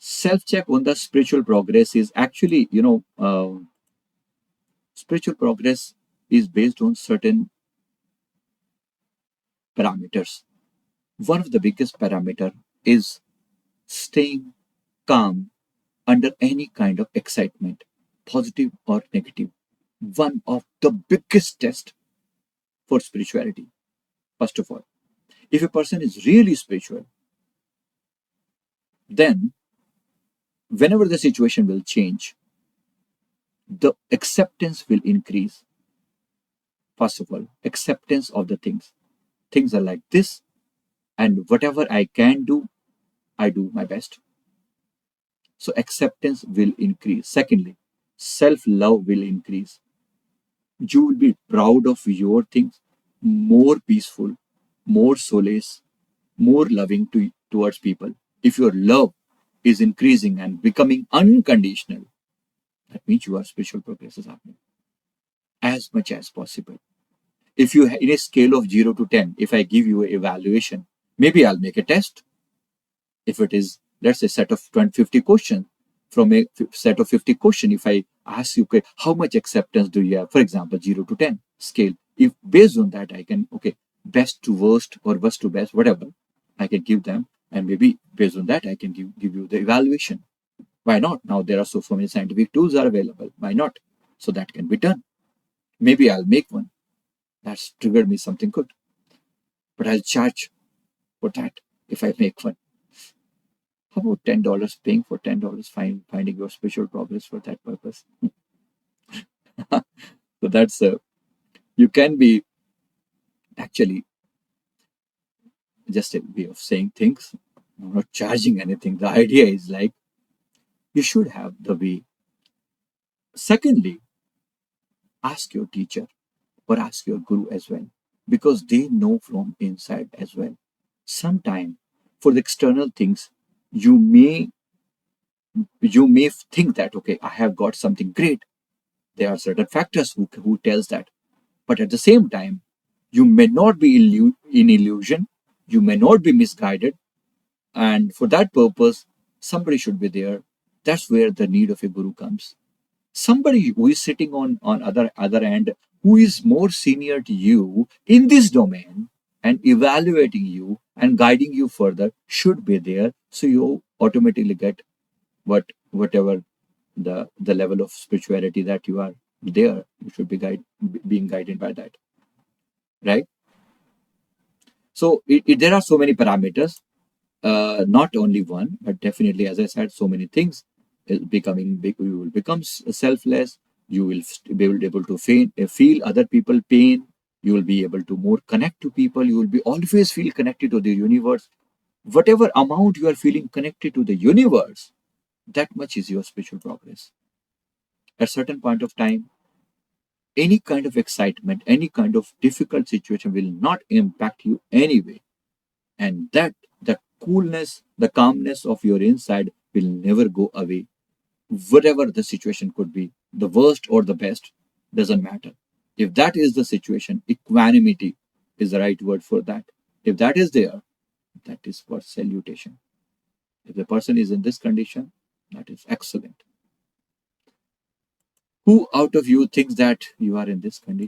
self-check on the spiritual progress is actually, spiritual progress is based on certain parameters. One of the biggest parameter is staying calm under any kind of excitement, positive or negative. One of the biggest tests for spirituality. First of all, if a person is really spiritual, then whenever the situation will change, the acceptance will increase. First of all, acceptance of the things. Things are like this, and whatever I can do, I do my best. So acceptance will increase. Secondly, self-love will increase. You will be proud of your things, more peaceful, more solace, more loving towards people. If your love is increasing and becoming unconditional, that means your spiritual progress is happening as much as possible. If you, in a scale of 0 to 10, if I give you an evaluation, maybe I'll make a test. If it is, let's say, set of 50 questions, from a set of 50 questions, if I ask you, okay, how much acceptance do you have? For example, 0 to 10 scale. If based on that, I can, okay, best to worst or worst to best, whatever, I can give them. And maybe based on that, I can give you the evaluation. Why not? Now there are so many scientific tools are available. Why not? So that can be done. Maybe I'll make one. That's triggered me something good. But I'll charge for that if I make one. How about $10? Paying for $10, finding your spiritual progress for that purpose. So that's you can be actually just a way of saying things. I'm not charging anything. The idea is like you should have the way. Secondly, ask your teacher or ask your guru as well, because they know from inside as well. Sometime for the external things, you may think that, okay, I have got something great. There are certain factors who tells that. But at the same time, you may not be in illusion, you may not be misguided, and for that purpose, somebody should be there. That's where the need of a guru comes. Somebody who is sitting on other end, who is more senior to you in this domain and evaluating you and guiding you further should be there, so you automatically get whatever the level of spirituality that you are there. You should be being guided by that, right? So there are so many parameters, not only one, but definitely, as I said, so many things. Becoming big, you will become selfless. You will be able to feel other people pain. You will be able to more connect to people. You will be always feel connected to the universe. Whatever amount you are feeling connected to the universe, that much is your spiritual progress. At a certain point of time, any kind of excitement, any kind of difficult situation will not impact you anyway. And that the coolness, the calmness of your inside will never go away. Whatever the situation could be, the worst or the best, doesn't matter. If that is the situation, equanimity is the right word for that. If that is there, that is for salutation. If the person is in this condition, that is excellent. Who out of you thinks that you are in this condition?